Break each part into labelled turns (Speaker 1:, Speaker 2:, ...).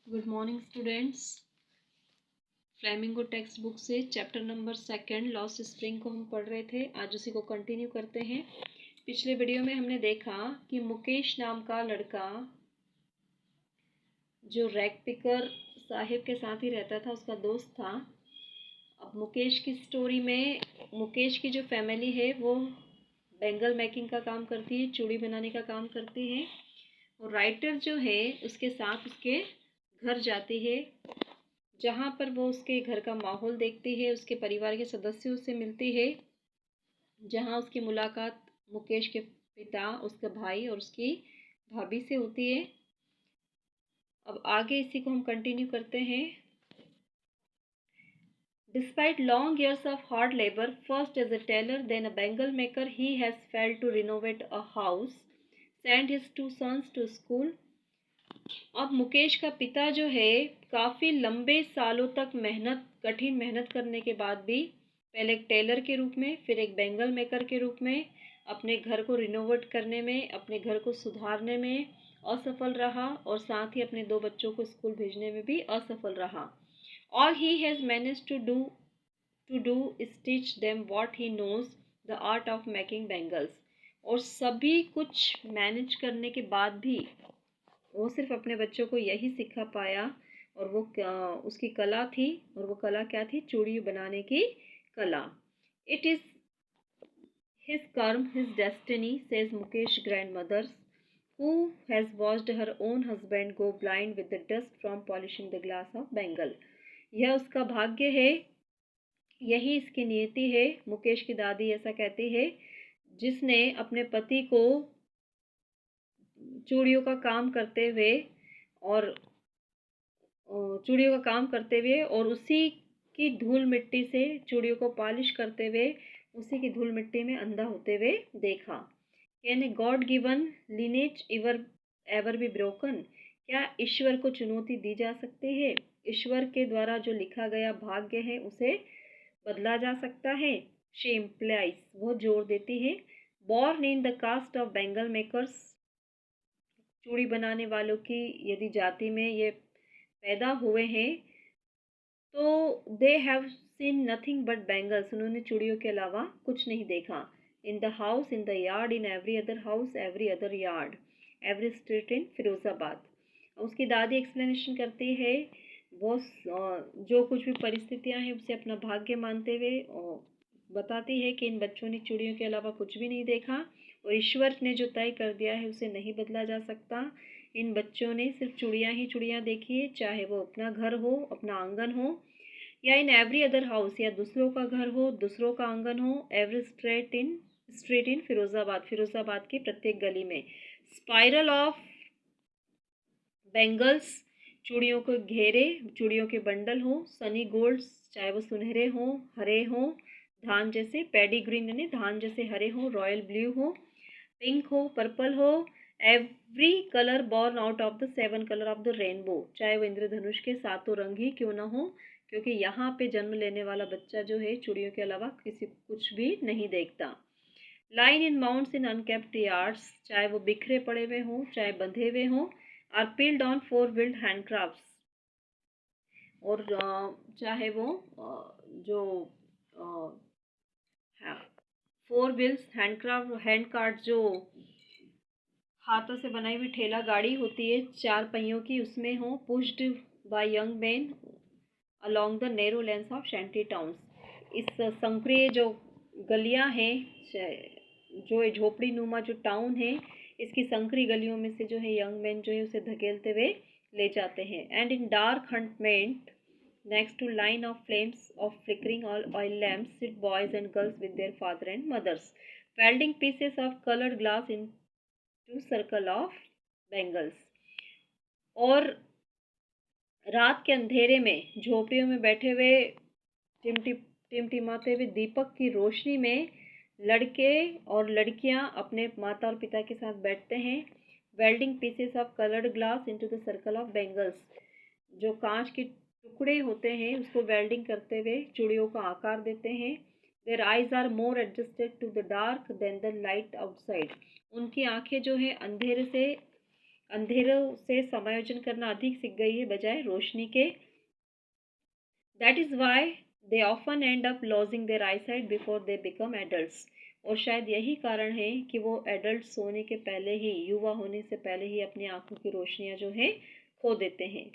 Speaker 1: Good morning students. Flamingo text book से chapter number 2 lost spring को हम पढ़ रहे थे। आज उसी को कंटिन्यू करते हैं। पिछले वीडियो में हमने देखा कि मुकेश नाम का लड़का जो रैग पिकर साहिब के साथ ही रहता था, उसका दोस्त था। अब मुकेश की स्टोरी में मुकेश की जो फैमिली है वो बैंगल मेकिंग का काम करती है, चूड़ी बनाने का काम करती है। और राइटर जो है उसके साथ उसके घर जाती है, जहाँ पर वो उसके घर का माहौल देखती है, उसके परिवार के सदस्यों से मिलती है, जहाँ उसकी मुलाकात मुकेश के पिता, उसका भाई और उसकी भाभी से होती है। अब आगे इसी को हम कंटिन्यू करते हैं। Despite long years of hard labor, first as a tailor, then a bangle maker, he has failed to renovate a house, send his two sons to school. अब मुकेश का पिता जो है काफ़ी लंबे सालों तक कठिन मेहनत करने के बाद भी पहले एक टेलर के रूप में, फिर एक बैंगल मेकर के रूप में अपने घर को रिनोवेट करने में, अपने घर को सुधारने में असफल रहा और साथ ही अपने 2 बच्चों को स्कूल भेजने में भी असफल रहा। All he has managed to do is teach them what he knows, the art of making bangles. और सभी कुछ मैनेज करने के बाद भी वो सिर्फ अपने बच्चों को यही सिखा पाया, और वो उसकी कला थी, और वो कला क्या थी? चूड़ी बनाने की कला। इट इज़ हिज कर्म, his destiny, says Mukesh grandmother, who has watched her own husband go blind with the dust from polishing the glass of Bengal. यह उसका भाग्य है, यही इसकी नियति है। मुकेश की दादी ऐसा कहती है, जिसने अपने पति को चूड़ियों का काम करते हुए और चूड़ियों का काम करते हुए और उसी की धूल मिट्टी से चूड़ियों को पॉलिश करते हुए उसी की धूल मिट्टी में अंधा होते हुए देखा। Can a god given lineage ever be broken? क्या ईश्वर को चुनौती दी जा सकती है? ईश्वर के द्वारा जो लिखा गया भाग्य है उसे बदला जा सकता है। शी इम्प्लाइज, वो जोर देती है। Born in the caste of bangle makers, चूड़ी बनाने वालों की यदि जाति में ये पैदा हुए हैं, तो they have seen nothing but bangles, उन्होंने चूड़ियों के अलावा कुछ नहीं देखा। In the house, in the yard, in every other house, every other yard, every street in Firozabad. उसकी दादी एक्सप्लेनेशन करती है, वो जो कुछ भी परिस्थितियां हैं उसे अपना भाग्य मानते हुए बताती है कि इन बच्चों ने चूड़ियों के अलावा कुछ भी नहीं देखा, और ईश्वर ने जो तय कर दिया है उसे नहीं बदला जा सकता। इन बच्चों ने सिर्फ चूड़ियाँ ही चूड़ियाँ देखी है, चाहे वो अपना घर हो, अपना आंगन हो, या इन एवरी अदर हाउस, या दूसरों का घर हो, दूसरों का आंगन हो, every street in Firozabad, Firozabad की प्रत्येक गली में। स्पाइरल ऑफ बैंगल्स, चूड़ियों को घेरे, चूड़ियों के बंडल हो, सनी गोल्ड्स, चाहे वो सुनहरे हो, हरे हो, धान जैसे, पैडी ग्रीन यानी धान जैसे हरे हो, रॉयल ब्लू हो, पिंक हो, पर्पल हो, every colour born out of the 7 colour of the rainbow, चाहे वो इंद्रधनुष के 7 रंग ही क्यों ना हो, क्योंकि यहाँ पे जन्म लेने वाला बच्चा जो है चूड़ियों के अलावा किसी कुछ भी नहीं देखता। Lying in mounds in unkempt yards, चाहे वो बिखरे पड़े हुए हों, चाहे बंधे हुए हों, आर पिल्ड ऑन 4 व्हील्ड हैंडक्राफ्ट्स, और चाहे वो जो 4 व्हील्स हैंड कार्ट, जो हाथों से बनाई हुई ठेला गाड़ी होती है 4 पहियों की, उसमें हो, pushed by young man along the narrow lanes of shanty towns. इस संकरीय जो गलियां हैं, जो झोपड़ी नुमा जो टाउन है, इसकी संकरी गलियों में से जो है यंग मैन जो है उसे धकेलते हुए ले जाते हैं। And in dark hutments next to line of flames of flickering oil lamps sit boys and girls with their father and mothers, welding pieces of colored glass into circle of bangles. और रात के अंधेरे में झोपड़ियों में बैठे हुए टिमटिमाते हुए दीपक की रोशनी में लड़के और लड़कियां अपने माता और पिता के साथ बैठते हैं। Welding pieces of coloured glass into the circle of bangles, जो कांच के टुकड़े होते हैं उसको वेल्डिंग करते हुए चूड़ियों का आकार देते हैं। Their eyes are more adjusted to the dark than the light outside, उनकी आंखें जो है अंधेरे से अंधेरों से समायोजन करना अधिक सीख गई है बजाय रोशनी के। That is why they often end up losing their eyesight before they become adults. और शायद यही कारण है कि वो एडल्ट होने के पहले ही, युवा होने से पहले ही अपनी आंखों की रोशनियां जो है खो देते हैं।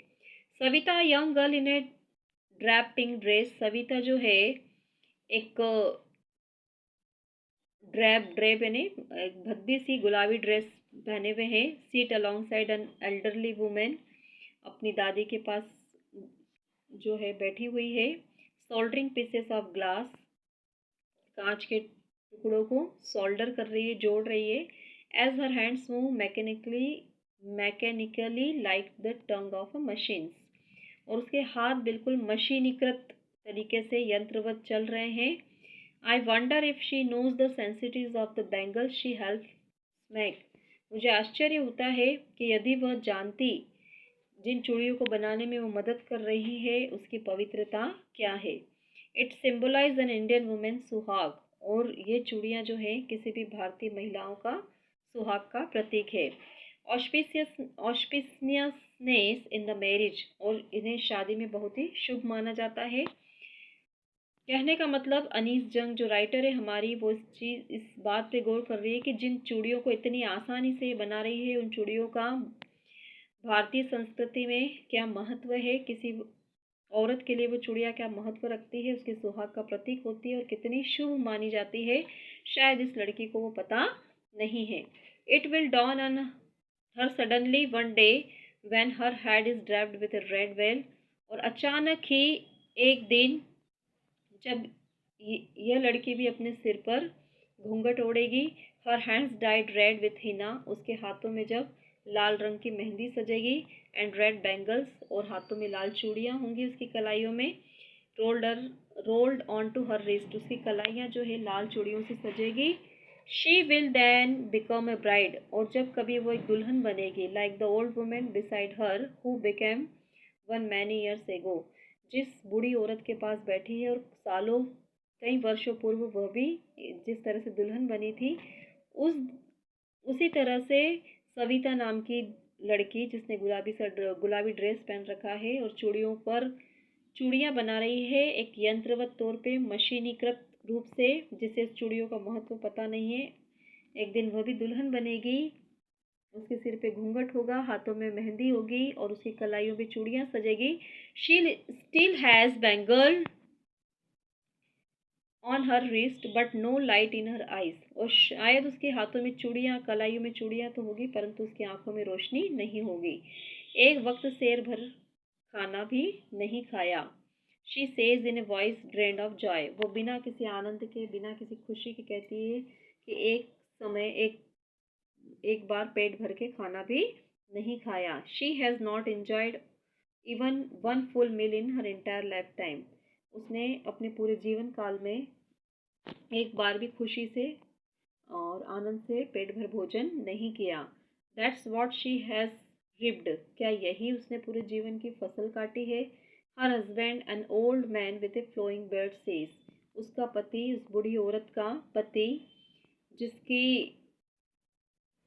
Speaker 1: Savita young girl in a drape pink dress. Savita जो है एक ड्रेप यानी एक भद्दी सी गुलाबी ड्रेस पहने हुए हैं। Seat along side an elderly women. अपनी दादी के पास जो है बैठी हुई है। Soldering pieces of glass. कांच के टुकड़ों को सोल्डर कर रही है, जोड़ रही है। As her hands move mechanically like the tongue of a machine. और उसके हाथ बिल्कुल मशीनीकृत तरीके से यंत्रवत चल रहे हैं। I wonder if she knows the sensitives of the bangle she help make. मुझे आश्चर्य होता है कि यदि वह जानती जिन चूड़ियों को बनाने में वो मदद कर रही है उसकी पवित्रता क्या है। It symbolise an Indian women सुहाग। और ये चूड़ियाँ जो है किसी भी भारतीय महिलाओं का सुहाग का प्रतीक है। Auspiciousness in the marriage. और इन्हें शादी में बहुत ही शुभ माना जाता है। कहने का मतलब अनीस जंग जो राइटर है हमारी, वो इस बात पे गौर कर रही है कि जिन चूड़ियों को इतनी आसानी से बना रही है उन चूड़ियों का भारतीय संस्कृति में क्या महत्व है, किसी औरत के लिए वो चूड़ियाँ क्या महत्व रखती है, उसके सुहाग का प्रतीक होती है और कितनी शुभ मानी जाती है। शायद इस लड़की को वो पता नहीं है। It will dawn on her suddenly one day when her head is draped with a red well. और अचानक ही एक दिन जब यह लड़की भी अपने सिर पर घूंघट ओढ़ेगी। Her hands dyed red with henna. उसके हाथों में जब लाल रंग की मेहंदी सजेगी। And red bangles. और हाथों में लाल चूड़ियाँ होंगी उसकी कलाइयों में। Rolled on to her wrist. उसकी कलाइयाँ जो है लाल चूड़ियों से सजेगी। She will then become a bride. और जब कभी वो एक दुल्हन बनेगी like the old women beside her who became one many years एगो। जिस बूढ़ी औरत के पास बैठी है और सालों कई वर्षों पूर्व वह भी जिस तरह से दुल्हन बनी थी, उस उसी तरह से सविता नाम की लड़की जिसने गुलाबी ड्रेस पहन रखा है और चूड़ियों पर चूड़ियाँ बना रही है एक यंत्रवत तौर पे, मशीनीकृत रूप से, जिसे चूड़ियों का महत्व पता नहीं है। एक दिन वह भी दुल्हन बनेगी। उसके सिर पे घूंघट होगा, हाथों में मेहंदी होगी और उसकी कलाइयों पे चूड़ियाँ सजेगी। She still has bangle on her wrist but no light in her eyes. और शायद उसके हाथों में चूड़ियाँ, कलाइयों में चूड़ियाँ तो होगी परंतु उसकी आंखों में रोशनी नहीं होगी। एक वक्त शेर भर खाना भी नहीं खाया। She says in a voice drained of Joy. वो बिना किसी आनंद के, बिना किसी खुशी के कहती है कि एक बार पेट भर के खाना भी नहीं खाया। She has not enjoyed even one full meal in her entire life time. उसने अपने पूरे जीवन काल में एक बार भी खुशी से और आनंद से पेट भर भोजन नहीं किया। That's what she has reaped. क्या यही उसने पूरे जीवन की फसल काटी है। Her husband an old man with a flowing beard sage. उसका पति, उस बूढ़ी औरत का पति जिसकी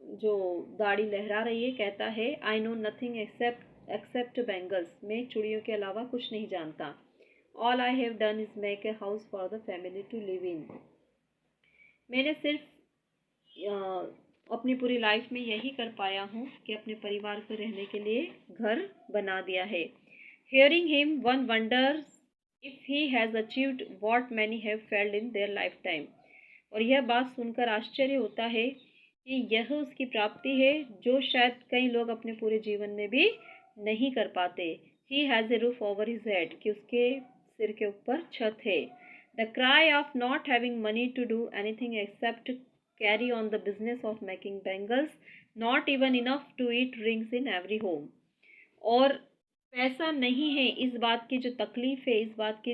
Speaker 1: जो दाढ़ी लहरा रही है, कहता है I know nothing except bangles. मैं चूड़ियों के अलावा कुछ नहीं जानता। All I have done is make a house for the family to live in. मैंने सिर्फ अपनी पूरी लाइफ में यही कर पाया हूँ कि अपने परिवार को रहने के लिए घर बना दिया है। Hearing him one wonders if he has achieved what many have failed in their life time. और यह बात सुनकर आश्चर्य होता है कि यह उसकी प्राप्ति है जो शायद कई लोग अपने पूरे जीवन में भी नहीं कर पाते। He has a roof over his head. कि उसके सिर के ऊपर छत है। The cry of not having money to do anything except carry on the business of making bangles, not even enough to eat rings in every home. और पैसा नहीं है, इस बात की जो तकलीफ है, इस बात की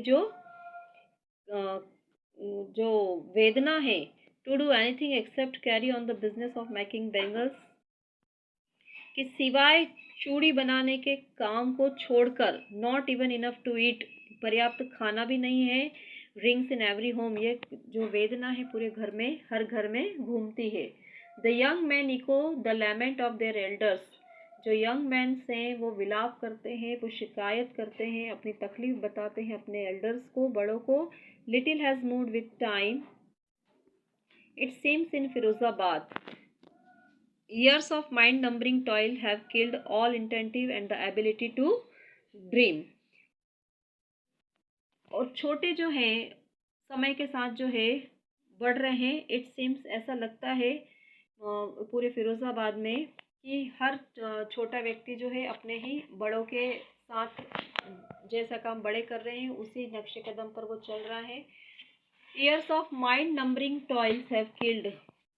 Speaker 1: जो वेदना है, to do anything except carry on the business of making bangles, कि सिवाय चूड़ी बनाने के काम को छोड़कर, not even enough to eat, पर्याप्त खाना भी नहीं है, रिंग्स इन एवरी होम, ये जो वेदना है पूरे घर में, हर घर में घूमती है। The young man echo the lament of their elders. जो यंग मैन्स हैं वो विलाप करते हैं, वो शिकायत करते हैं, अपनी तकलीफ बताते हैं अपने एल्डर्स को, बड़ों को। Little has moved with time, it seems in Firozabad, years of mind numbing toil have killed all incentive and the ability to dream। और छोटे जो हैं समय के साथ जो है बढ़ रहे हैं। इट सीम्स ऐसा लगता है पूरे फिरोज़ाबाद में कि हर छोटा व्यक्ति जो है अपने ही बड़ों के साथ जैसा काम बड़े कर रहे हैं उसी नक्शे कदम पर वो चल रहा है। Years of mind numbering toils have killed,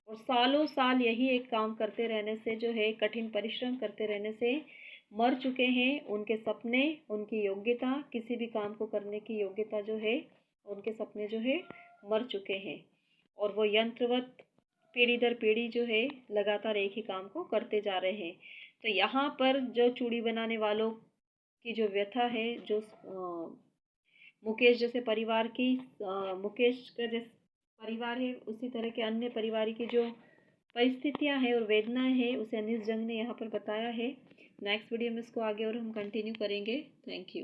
Speaker 1: और सालों साल यही एक काम करते रहने से जो है, कठिन परिश्रम करते रहने से मर चुके हैं उनके सपने, उनकी योग्यता, किसी भी काम को करने की योग्यता जो है, उनके सपने जो है मर चुके हैं। और वो यंत्रवत पीढ़ी दर पीढ़ी जो है लगातार एक ही काम को करते जा रहे हैं। तो यहाँ पर जो चूड़ी बनाने वालों की जो व्यथा है, जो मुकेश जैसे परिवार की मुकेश का जैसे परिवार है, उसी तरह के अन्य परिवार की जो परिस्थितियां हैं और वेदनाएं हैं, उसे अनिस जंग ने यहाँ पर बताया है। नेक्स्ट वीडियो में इसको आगे और हम कंटिन्यू करेंगे। Thank you.